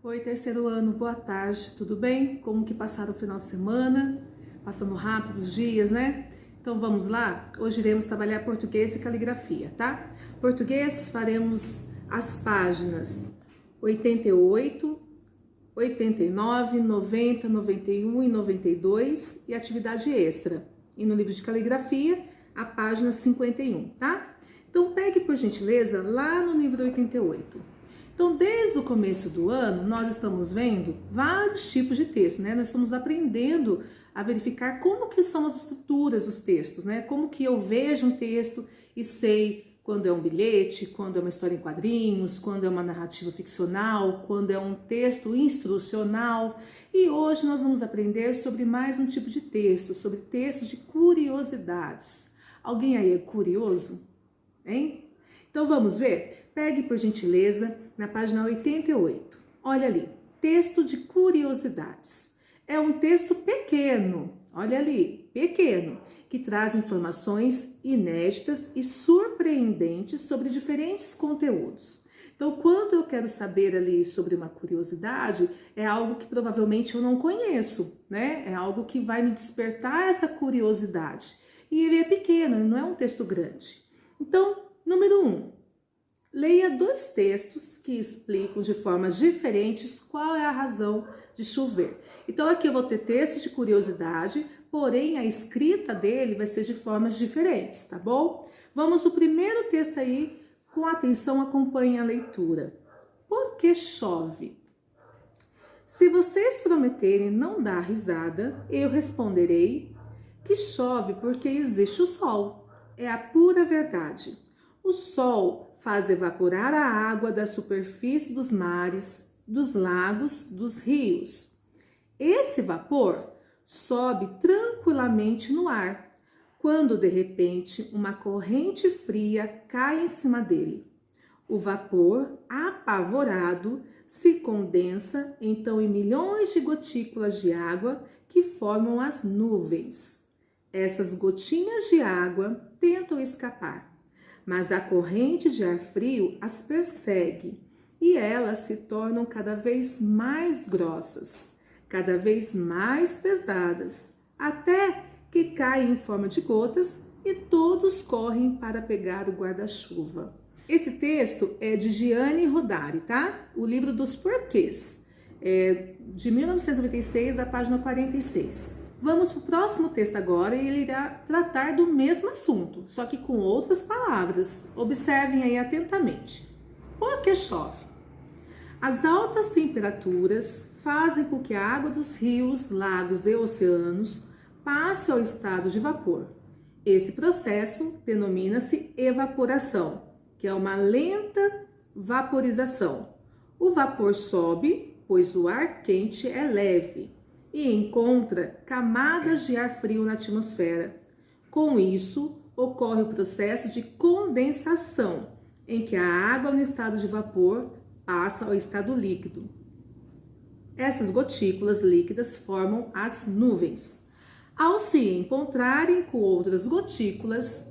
Oi, terceiro ano, boa tarde, tudo bem? Como que passaram o final de semana? Passando rápido os dias, né? Então vamos lá? Hoje iremos trabalhar português e caligrafia, tá? Português faremos as páginas 88, 89, 90, 91 e 92 e atividade extra. E no livro de caligrafia, a página 51, tá? Então pegue por gentileza lá no livro 88. Então, desde o começo do ano, nós estamos vendo vários tipos de texto, né? Nós estamos aprendendo a verificar como que são as estruturas dos textos, né? Como que eu vejo um texto e sei quando é um bilhete, quando é uma história em quadrinhos, quando é uma narrativa ficcional, quando é um texto instrucional. E hoje nós vamos aprender sobre mais um tipo de texto, sobre textos de curiosidades. Alguém aí é curioso? Hein? Então vamos ver? Pegue por gentileza na página 88. Olha ali, texto de curiosidades. É um texto pequeno, olha ali, pequeno, que traz informações inéditas e surpreendentes sobre diferentes conteúdos. Então, quando eu quero saber ali sobre uma curiosidade, é algo que provavelmente eu não conheço, né? É algo que vai me despertar essa curiosidade. E ele é pequeno, não é um texto grande. Então, número 1. Leia dois textos que explicam de formas diferentes qual é a razão de chover. Então aqui eu vou ter textos de curiosidade, porém a escrita dele vai ser de formas diferentes, tá bom? Vamos no primeiro texto aí, com atenção acompanhe a leitura. Por que chove? Se vocês prometerem não dar risada, eu responderei que chove porque existe o sol. É a pura verdade. O sol faz evaporar a água da superfície dos mares, dos lagos, dos rios. Esse vapor sobe tranquilamente no ar, quando de repente uma corrente fria cai em cima dele. O vapor, apavorado, se condensa então em milhões de gotículas de água que formam as nuvens. Essas gotinhas de água tentam escapar, mas a corrente de ar frio as persegue e elas se tornam cada vez mais grossas, cada vez mais pesadas, até que caem em forma de gotas e todos correm para pegar o guarda-chuva. Esse texto é de Gianni Rodari, tá? O livro dos porquês, de 1996, da página 46. Vamos para o próximo texto agora e ele irá tratar do mesmo assunto, só que com outras palavras. Observem aí atentamente. Por que chove? As altas temperaturas fazem com que a água dos rios, lagos e oceanos passe ao estado de vapor. Esse processo denomina-se evaporação, que é uma lenta vaporização. O vapor sobe, pois o ar quente é leve e encontra camadas de ar frio na atmosfera. Com isso, ocorre o processo de condensação, em que a água no estado de vapor passa ao estado líquido. Essas gotículas líquidas formam as nuvens. Ao se encontrarem com outras gotículas,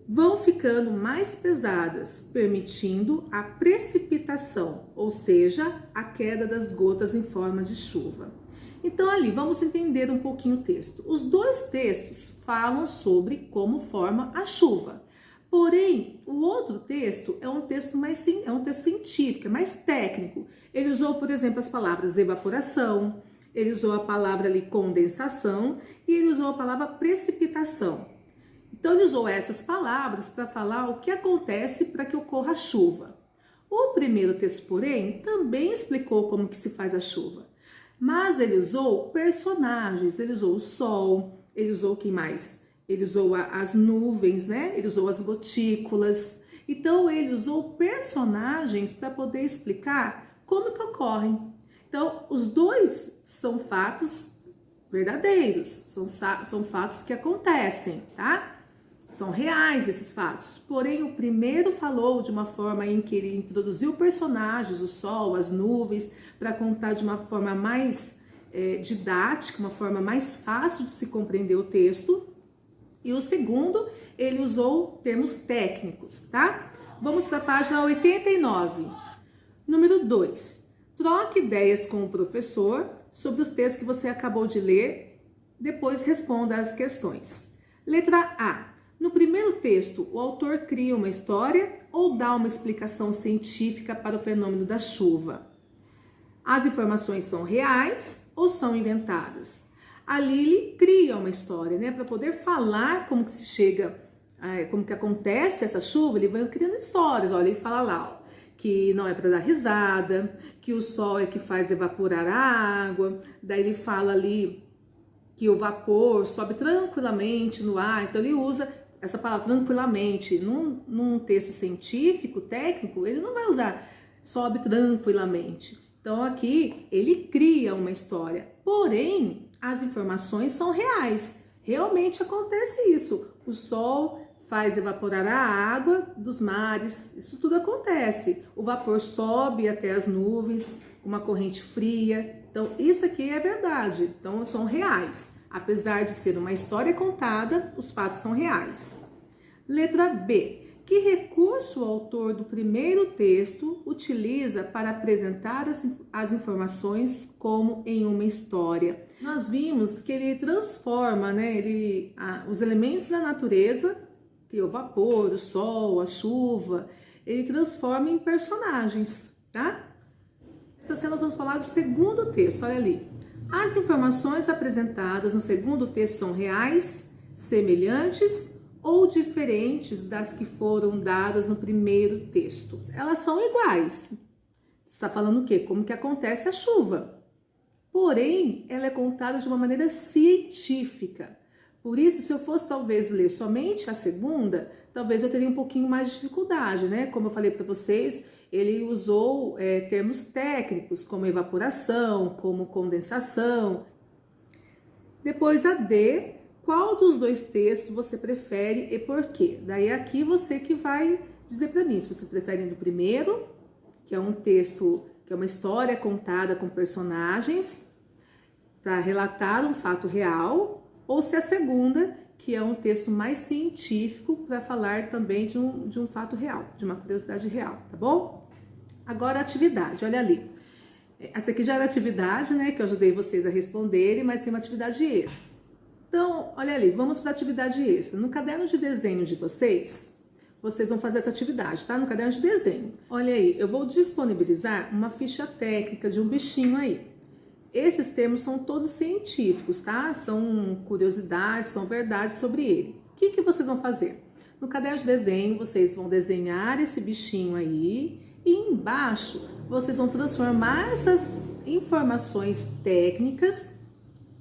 vão ficando mais pesadas, permitindo a precipitação, ou seja, a queda das gotas em forma de chuva. Então ali, vamos entender um pouquinho o texto. Os dois textos falam sobre como forma a chuva. Porém, o outro texto é um texto científico, é mais técnico. Ele usou, por exemplo, as palavras evaporação, ele usou a palavra ali condensação e ele usou a palavra precipitação. Então ele usou essas palavras para falar o que acontece para que ocorra a chuva. O primeiro texto, porém, também explicou como que se faz a chuva. Mas ele usou personagens, ele usou o sol, ele usou o que mais? Ele usou as nuvens, né? Ele usou as gotículas. Então, ele usou personagens para poder explicar como que ocorrem. Então, os dois são fatos verdadeiros, são fatos que acontecem, tá? São reais esses fatos. Porém, o primeiro falou de uma forma em que ele introduziu personagens, o sol, as nuvens, para contar de uma forma mais didática, uma forma mais fácil de se compreender o texto. E o segundo, ele usou termos técnicos, tá? Vamos para a página 89. Número 2. Troque ideias com o professor sobre os textos que você acabou de ler, depois responda as questões. Letra A. No primeiro texto, o autor cria uma história ou dá uma explicação científica para o fenômeno da chuva? As informações são reais ou são inventadas? Ali ele cria uma história, né? Para poder falar como que se chega, como que acontece essa chuva, ele vai criando histórias. Olha, ele fala lá, ó, que não é para dar risada, que o sol é que faz evaporar a água. Daí ele fala ali que o vapor sobe tranquilamente no ar. Então ele usa essa palavra tranquilamente. Num texto científico, técnico, ele não vai usar sobe tranquilamente. Então aqui ele cria uma história, porém as informações são reais. Realmente acontece isso. O sol faz evaporar a água dos mares, isso tudo acontece. O vapor sobe até as nuvens, uma corrente fria. Então isso aqui é verdade, então são reais. Apesar de ser uma história contada, os fatos são reais. Letra B. Que recurso o autor do primeiro texto utiliza para apresentar as informações como em uma história? Nós vimos que ele transforma, né, os elementos da natureza, que é o vapor, o sol, a chuva, ele transforma em personagens, tá? Então, nós vamos falar do segundo texto, olha ali. As informações apresentadas no segundo texto são reais, semelhantes ou diferentes das que foram dadas no primeiro texto? Elas são iguais. Está falando o quê? Como que acontece a chuva. Porém, ela é contada de uma maneira científica. Por isso, se eu fosse talvez ler somente a segunda, talvez eu teria um pouquinho mais de dificuldade, né? Como eu falei para vocês, ele usou termos técnicos, como evaporação, como condensação. Depois a D. Qual dos dois textos você prefere e por quê? Daí aqui você que vai dizer para mim se vocês preferem do primeiro, que é um texto, que é uma história contada com personagens para relatar um fato real, ou se é a segunda, que é um texto mais científico para falar também de um fato real, de uma curiosidade real, tá bom? Agora a atividade, olha ali. Essa aqui já era atividade, né, que eu ajudei vocês a responderem, mas tem uma atividade extra. Então, olha ali, vamos para a atividade extra. No caderno de desenho de vocês vão fazer essa atividade, tá? No caderno de desenho. Olha aí, eu vou disponibilizar uma ficha técnica de um bichinho aí. Esses termos são todos científicos, tá? São curiosidades, são verdades sobre ele. O que vocês vão fazer? No caderno de desenho, vocês vão desenhar esse bichinho aí e embaixo vocês vão transformar essas informações técnicas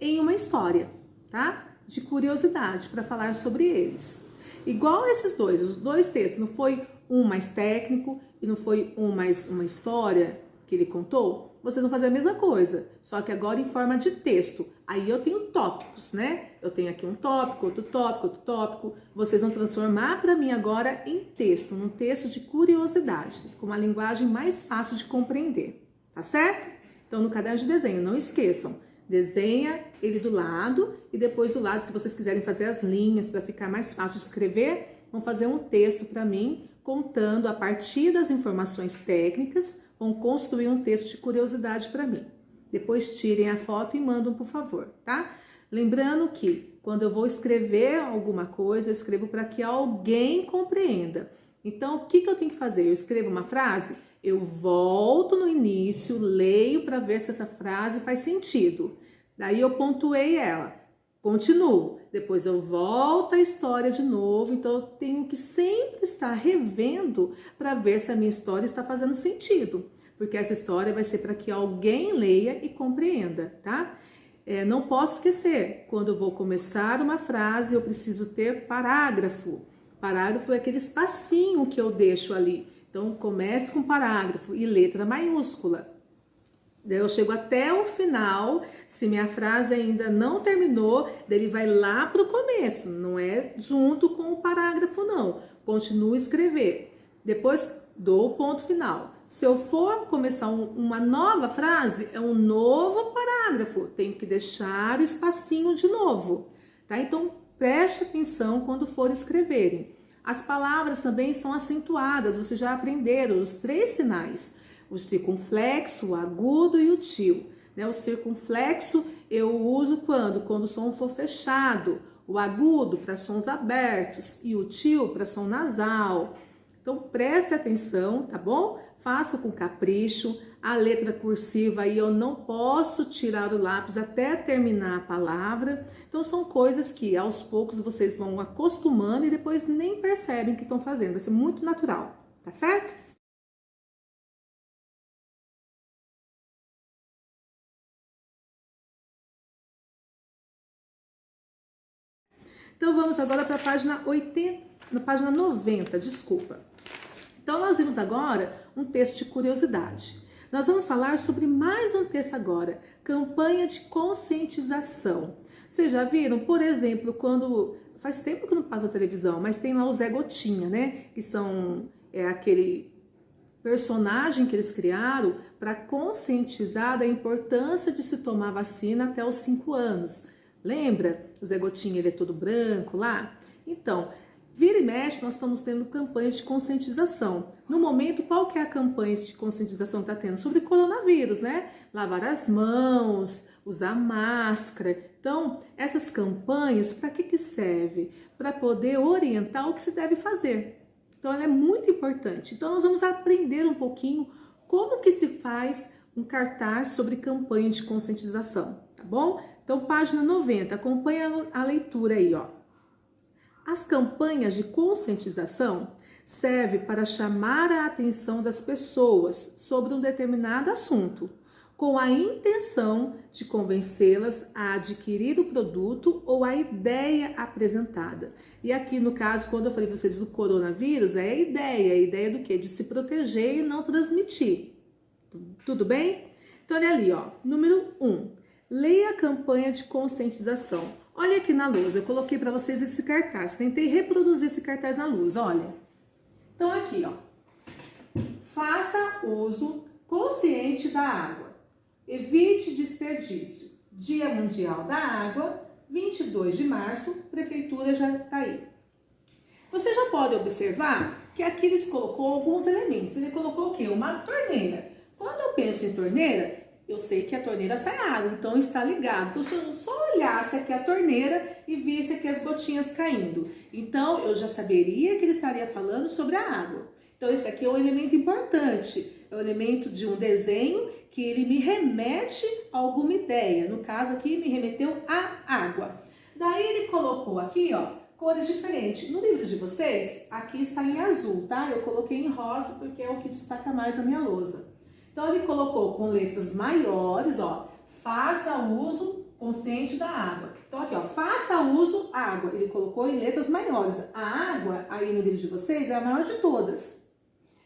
em uma história, tá? De curiosidade para falar sobre eles. Igual esses dois, os dois textos, não foi um mais técnico e não foi um mais uma história que ele contou? Vocês vão fazer a mesma coisa, só que agora em forma de texto. Aí eu tenho tópicos, né? Eu tenho aqui um tópico, outro tópico, outro tópico. Vocês vão transformar para mim agora em texto, num texto de curiosidade, com uma linguagem mais fácil de compreender, tá certo? Então no caderno de desenho, não esqueçam, desenha ele do lado e depois do lado, se vocês quiserem fazer as linhas para ficar mais fácil de escrever, vão fazer um texto para mim, contando a partir das informações técnicas, vão construir um texto de curiosidade para mim. Depois tirem a foto e mandam, por favor, tá? Lembrando que quando eu vou escrever alguma coisa, eu escrevo para que alguém compreenda. Então, o que eu tenho que fazer? Eu escrevo uma frase, eu volto no início, leio para ver se essa frase faz sentido. Daí eu pontuei ela, continuo. Depois eu volto à história de novo, então eu tenho que sempre estar revendo para ver se a minha história está fazendo sentido. Porque essa história vai ser para que alguém leia e compreenda, tá? Não posso esquecer, quando eu vou começar uma frase, eu preciso ter parágrafo. Parágrafo é aquele espacinho que eu deixo ali. Então, comece com parágrafo e letra maiúscula. Daí eu chego até o final, se minha frase ainda não terminou, daí ele vai lá para o começo, não é junto com o parágrafo não. Continuo a escrever. Depois dou o ponto final. Se eu for começar uma nova frase, é um novo parágrafo. Tenho que deixar o espacinho de novo, tá? Então, preste atenção quando for escreverem. As palavras também são acentuadas, vocês já aprenderam os 3 sinais. O circunflexo, o agudo e o til. Né? O circunflexo eu uso quando? Quando o som for fechado. O agudo para sons abertos e o til para som nasal. Então preste atenção, tá bom? Faça com capricho. A letra cursiva aí eu não posso tirar o lápis até terminar a palavra. Então são coisas que aos poucos vocês vão acostumando e depois nem percebem que estão fazendo. Vai ser muito natural, tá certo? Então vamos agora para a página 80, na página 90, desculpa. Então nós vimos agora um texto de curiosidade. Nós vamos falar sobre mais um texto agora, campanha de conscientização. Vocês já viram, por exemplo, quando faz tempo que não passa a televisão, mas tem lá o Zé Gotinha, né? Que são aquele personagem que eles criaram para conscientizar da importância de se tomar vacina até os 5 anos. Lembra? O Zé Gotinha, ele é todo branco lá. Então, vira e mexe, nós estamos tendo campanha de conscientização. No momento, qual que é a campanha de conscientização que está tendo? Sobre coronavírus, né? Lavar as mãos, usar máscara. Então, essas campanhas, para que serve? Para poder orientar o que se deve fazer. Então, ela é muito importante. Então, nós vamos aprender um pouquinho como que se faz um cartaz sobre campanha de conscientização, tá bom? Então, página 90, acompanha a leitura aí, ó. As campanhas de conscientização servem para chamar a atenção das pessoas sobre um determinado assunto, com a intenção de convencê-las a adquirir o produto ou a ideia apresentada. E aqui no caso, quando eu falei para vocês do coronavírus, é a ideia do quê? De se proteger e não transmitir. Tudo bem? Então olha ali, ó, número 1. Leia a campanha de conscientização. Olha aqui na lousa, eu coloquei para vocês esse cartaz. Tentei reproduzir esse cartaz na lousa, olha. Então aqui, ó. Faça uso consciente da água. Evite desperdício. Dia Mundial da Água, 22 de março, prefeitura já está aí. Você já pode observar que aqui ele colocou alguns elementos. Ele colocou o quê? Uma torneira. Quando eu penso em torneira, eu sei que a torneira sai água, então está ligado. Então, se eu só olhasse aqui a torneira e visse aqui as gotinhas caindo, então eu já saberia que ele estaria falando sobre a água. Então, esse aqui é um elemento importante, é um elemento de um desenho que ele me remete a alguma ideia. No caso aqui, me remeteu à água. Daí ele colocou aqui, ó, cores diferentes. No livro de vocês, aqui está em azul, tá? Eu coloquei em rosa porque é o que destaca mais na minha lousa. Então, ele colocou com letras maiores, ó, faça uso consciente da água. Então, aqui, ó, faça uso água. Ele colocou em letras maiores. A água, aí no livro de vocês, é a maior de todas.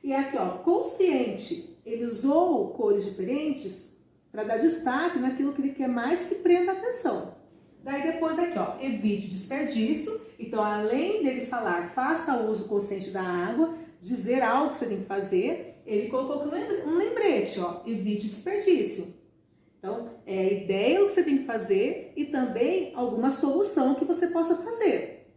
E aqui, ó, consciente. Ele usou cores diferentes para dar destaque naquilo que ele quer mais que prenda atenção. Daí, depois aqui, ó, evite desperdício. Então, além dele falar, faça uso consciente da água, dizer algo que você tem que fazer, ele colocou um lembrete, ó, evite desperdício. Então, é a ideia do que você tem que fazer e também alguma solução que você possa fazer.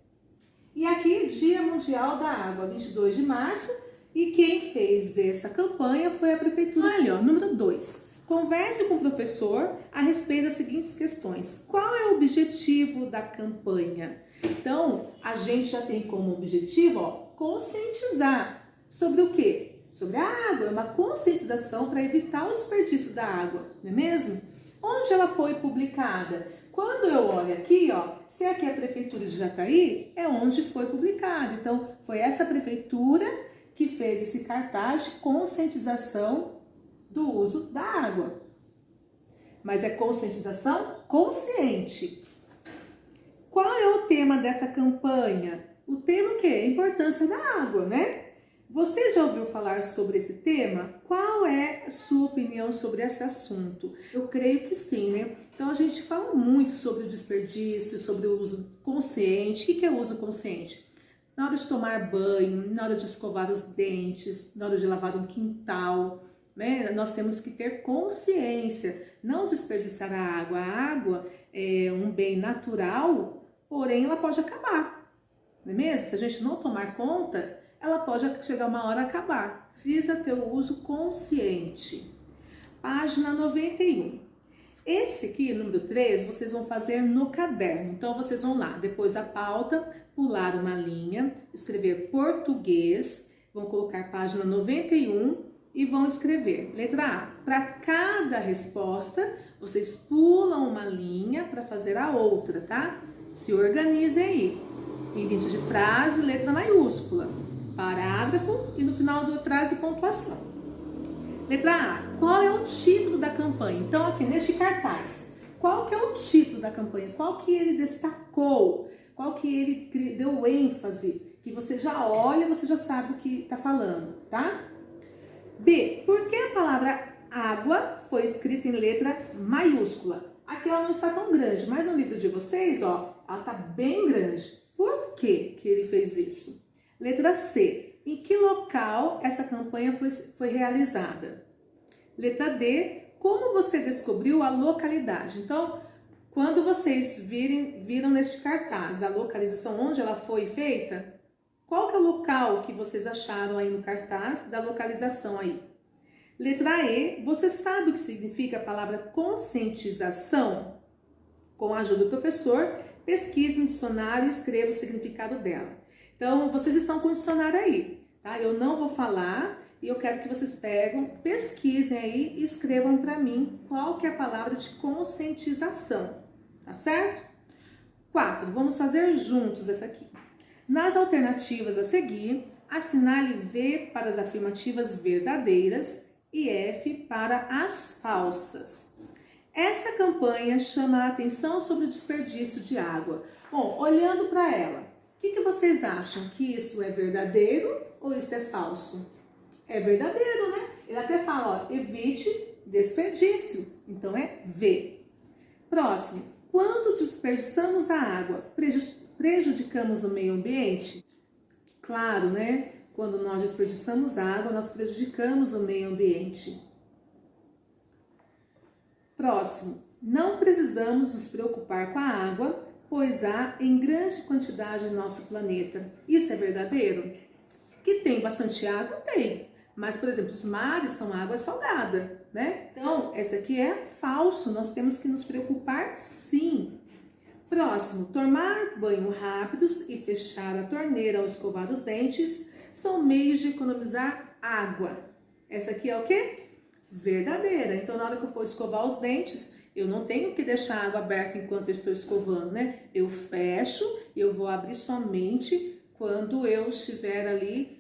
E aqui, Dia Mundial da Água, 22 de março, e quem fez essa campanha foi a prefeitura. Ali, ó, número 2. Converse com o professor a respeito das seguintes questões. Qual é o objetivo da campanha? Então, a gente já tem como objetivo, ó, conscientizar sobre o quê? Sobre a água, é uma conscientização para evitar o desperdício da água, não é mesmo? Onde ela foi publicada? Quando eu olho aqui, ó, se aqui é a prefeitura de Jataí, é onde foi publicado. Então, foi essa prefeitura que fez esse cartaz de conscientização do uso da água. Mas é conscientização consciente. Qual é o tema dessa campanha? O tema o quê? A importância da água, né? Você já ouviu falar sobre esse tema? Qual é a sua opinião sobre esse assunto? Eu creio que sim, né? Então a gente fala muito sobre o desperdício, sobre o uso consciente. O que é o uso consciente? Na hora de tomar banho, na hora de escovar os dentes, na hora de lavar um quintal, né? Nós temos que ter consciência, não desperdiçar a água. A água é um bem natural, porém ela pode acabar, não é mesmo? Se a gente não tomar conta, ela pode chegar uma hora a acabar. Precisa ter o uso consciente. Página 91. Esse aqui, número 3, vocês vão fazer no caderno. Então, vocês vão lá, depois da pauta, pular uma linha, escrever português, vão colocar página 91 e vão escrever. Letra A. Para cada resposta, vocês pulam uma linha para fazer a outra, tá? Se organizem aí. Início de frase, letra maiúscula. Parágrafo e no final da frase, pontuação. Letra A. Qual é o título da campanha? Então, aqui neste cartaz, qual que é o título da campanha? Qual que ele destacou? Qual que ele deu ênfase? Que você já olha, você já sabe o que está falando, tá? B. Por que a palavra água foi escrita em letra maiúscula? Aqui ela não está tão grande, mas no livro de vocês, ó, ela está bem grande. Por que ele fez isso? Letra C. Em que local essa campanha foi realizada? Letra D. Como você descobriu a localidade? Então, quando vocês viram neste cartaz a localização onde ela foi feita, qual que é o local que vocês acharam aí no cartaz da localização aí? Letra E. Você sabe o que significa a palavra conscientização? Com a ajuda do professor, pesquise no dicionário e escreva o significado dela. Então, vocês estão com o dicionário aí, tá? Eu não vou falar e eu quero que vocês pesquisem aí e escrevam para mim qual que é a palavra de conscientização, tá certo? 4. Vamos fazer juntos essa aqui. Nas alternativas a seguir, assinale V para as afirmativas verdadeiras e F para as falsas. Essa campanha chama a atenção sobre o desperdício de água. Bom, olhando para ela, o que vocês acham? Que isso é verdadeiro ou isso é falso? É verdadeiro, né? Ele até fala, ó, evite desperdício. Então é V. Próximo. Quando desperdiçamos a água, prejudicamos o meio ambiente? Claro, né? Quando nós desperdiçamos água, nós prejudicamos o meio ambiente. Próximo. Não precisamos nos preocupar com a água, pois há em grande quantidade no nosso planeta. Isso é verdadeiro? Que tem bastante água? Tem. Mas, por exemplo, os mares são água salgada, né? Então, essa aqui é falso. Nós temos que nos preocupar, sim. Próximo. Tomar banho rápidos e fechar a torneira ao escovar os dentes são meios de economizar água. Essa aqui é o quê? Verdadeira. Então, na hora que eu for escovar os dentes, eu não tenho que deixar a água aberta enquanto eu estou escovando, né? Eu fecho e eu vou abrir somente quando eu estiver ali,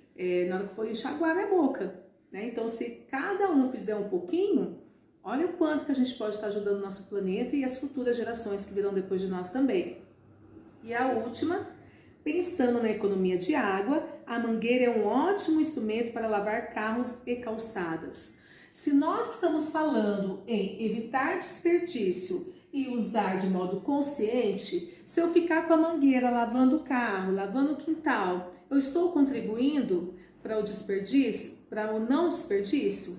na hora que for enxaguar minha boca, né? Então, se cada um fizer um pouquinho, olha o quanto que a gente pode estar ajudando o nosso planeta e as futuras gerações que virão depois de nós também. E a última, pensando na economia de água, a mangueira é um ótimo instrumento para lavar carros e calçadas. Se nós estamos falando em evitar desperdício e usar de modo consciente, se eu ficar com a mangueira lavando o carro, lavando o quintal, eu estou contribuindo para o desperdício, para o não desperdício?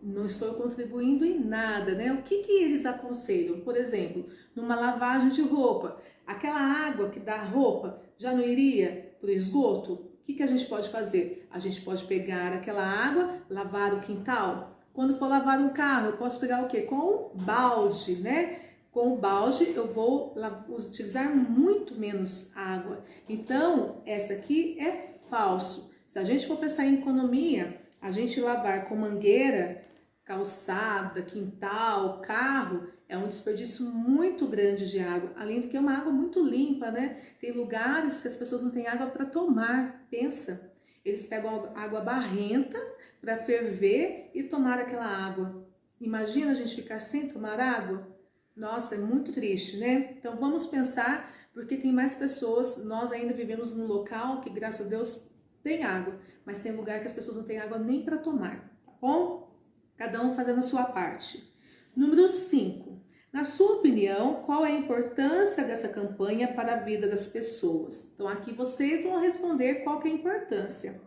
Não estou contribuindo em nada, né? O que eles aconselham? Por exemplo, numa lavagem de roupa, aquela água que dá roupa já não iria para o esgoto? O que a gente pode fazer? A gente pode pegar aquela água, lavar o quintal. Quando for lavar um carro, eu posso pegar o quê? Com o balde, né? Com o balde eu vou utilizar muito menos água. Então, essa aqui é falso. Se a gente for pensar em economia, a gente lavar com mangueira, calçada, quintal, carro, é um desperdício muito grande de água. Além do que é uma água muito limpa, né? Tem lugares que as pessoas não têm água para tomar, pensa. Eles pegam água barrenta para ferver e tomar aquela água. Imagina a gente ficar sem tomar água? Nossa, é muito triste, né? Então vamos pensar, porque tem mais pessoas, nós ainda vivemos num local que, graças a Deus, tem água, mas tem lugar que as pessoas não têm água nem para tomar, tá bom? Cada um fazendo a sua parte. Número 5. Na sua opinião, qual é a importância dessa campanha para a vida das pessoas? Então aqui vocês vão responder qual que é a importância.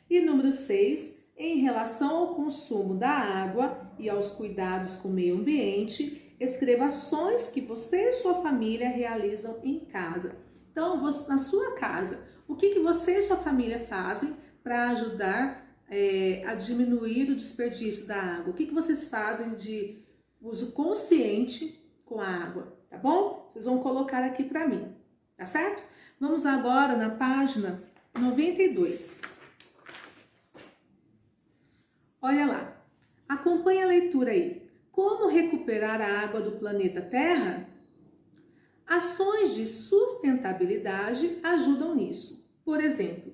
E número 6. Em relação ao consumo da água e aos cuidados com o meio ambiente, escreva ações que você e sua família realizam em casa. Então, na sua casa, o que você e sua família fazem para ajudar a diminuir o desperdício da água? O que vocês fazem de uso consciente com a água, tá bom? Vocês vão colocar aqui para mim, tá certo? Vamos agora na página 92. Olha lá, acompanha a leitura aí. Como recuperar a água do planeta Terra? Ações de sustentabilidade ajudam nisso. Por exemplo,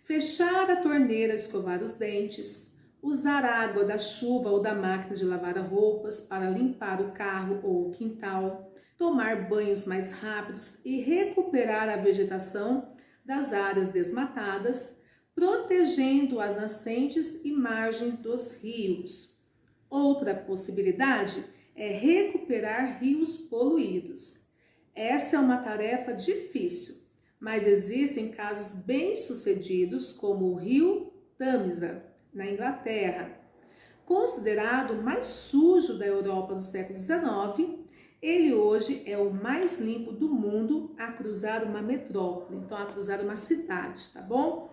fechar a torneira, escovar os dentes, usar água da chuva ou da máquina de lavar roupas para limpar o carro ou o quintal, tomar banhos mais rápidos e recuperar a vegetação das áreas desmatadas, protegendo as nascentes e margens dos rios. Outra possibilidade é recuperar rios poluídos. Essa é uma tarefa difícil, mas existem casos bem-sucedidos como o rio Tâmisa, na Inglaterra. Considerado o mais sujo da Europa no século XIX, ele hoje é o mais limpo do mundo a cruzar uma metrópole, então a cruzar uma cidade, tá bom?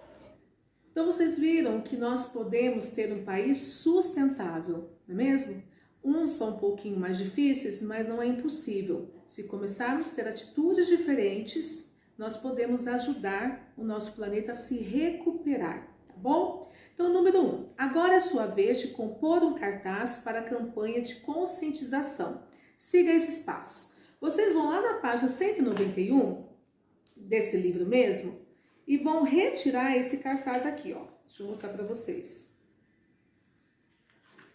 Então vocês viram que nós podemos ter um país sustentável, não é mesmo? Uns são um pouquinho mais difíceis, mas não é impossível. Se começarmos a ter atitudes diferentes, nós podemos ajudar o nosso planeta a se recuperar, tá bom? Então, número 1. Agora é sua vez de compor um cartaz para a campanha de conscientização. Siga esses passos. Vocês vão lá na página 191 desse livro mesmo e vão retirar esse cartaz aqui, ó. Deixa eu mostrar para vocês.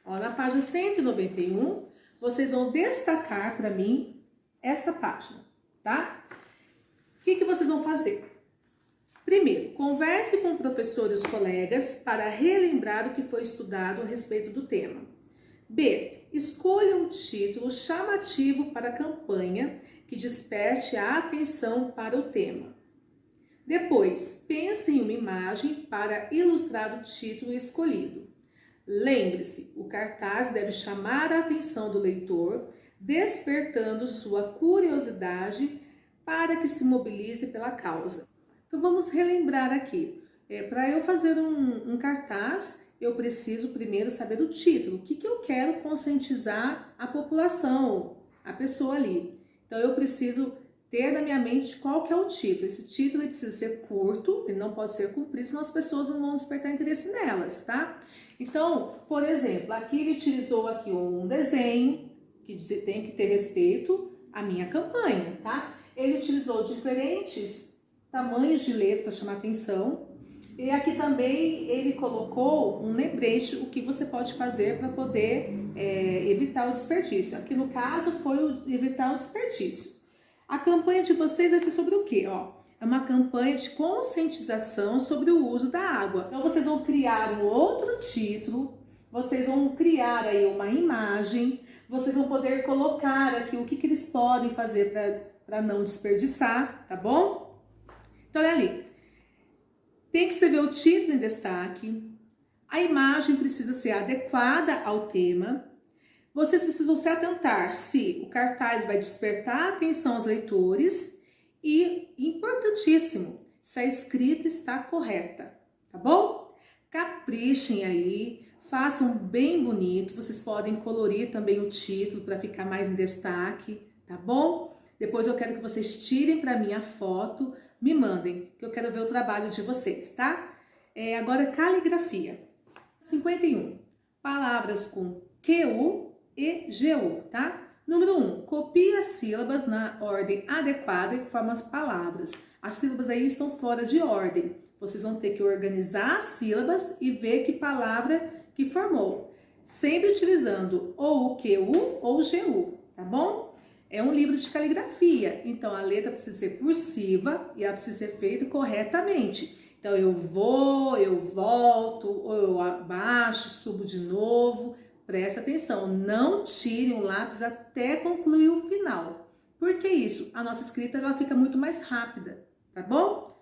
Ó, na página 191, vocês vão destacar para mim essa página, tá? O que vocês vão fazer? Primeiro, converse com o professor e os colegas para relembrar o que foi estudado a respeito do tema. B. Escolha um título chamativo para a campanha que desperte a atenção para o tema. Depois, pense em uma imagem para ilustrar o título escolhido. Lembre-se, o cartaz deve chamar a atenção do leitor, despertando sua curiosidade para que se mobilize pela causa. Então vamos relembrar aqui. Para eu fazer um cartaz, eu preciso primeiro saber o título. O que eu quero conscientizar a população, a pessoa ali. Então eu preciso ter na minha mente qual que é o título. Esse título ele precisa ser curto, ele não pode ser comprido, senão as pessoas não vão despertar interesse nelas, tá? Então, por exemplo, aqui ele utilizou aqui um desenho que tem que ter respeito à minha campanha, tá? Ele utilizou diferentes tamanhos de letra para chamar atenção. E aqui também ele colocou um lembrete, o que você pode fazer para poder evitar o desperdício. Aqui no caso foi evitar o desperdício. A campanha de vocês vai ser sobre o quê? Ó, é uma campanha de conscientização sobre o uso da água. Então vocês vão criar um outro título, vocês vão criar aí uma imagem, vocês vão poder colocar aqui o que eles podem fazer para não desperdiçar, tá bom? Então olha ali, tem que escrever o título em destaque, a imagem precisa ser adequada ao tema, vocês precisam se atentar se o cartaz vai despertar a atenção aos leitores e, importantíssimo, se a escrita está correta, tá bom? Caprichem aí, façam bem bonito, vocês podem colorir também o título para ficar mais em destaque, tá bom? Depois eu quero que vocês tirem para mim a foto, me mandem, que eu quero ver o trabalho de vocês, tá? Agora, caligrafia. 51. Palavras com QU e GU, tá? Número 1. Copie as sílabas na ordem adequada e forma as palavras. As sílabas aí estão fora de ordem. Vocês vão ter que organizar as sílabas e ver que palavra que formou. Sempre utilizando ou o QU ou o GU, tá bom? É um livro de caligrafia, então a letra precisa ser cursiva e ela precisa ser feita corretamente. Então eu vou, eu volto, ou eu abaixo, subo de novo. Presta atenção, não tirem o lápis até concluir o final. Por que isso? A nossa escrita ela fica muito mais rápida, tá bom?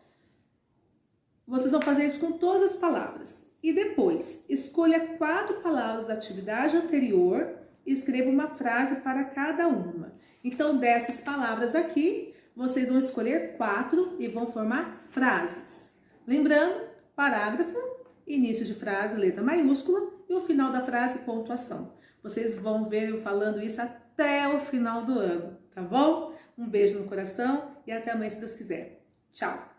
Vocês vão fazer isso com todas as palavras. E depois, escolha 4 palavras da atividade anterior e escreva uma frase para cada uma. Então, dessas palavras aqui, vocês vão escolher 4 e vão formar frases. Lembrando parágrafo, início de frase, letra maiúscula e o final da frase, pontuação. Vocês vão ver eu falando isso até o final do ano, tá bom? Um beijo no coração e até amanhã, se Deus quiser. Tchau!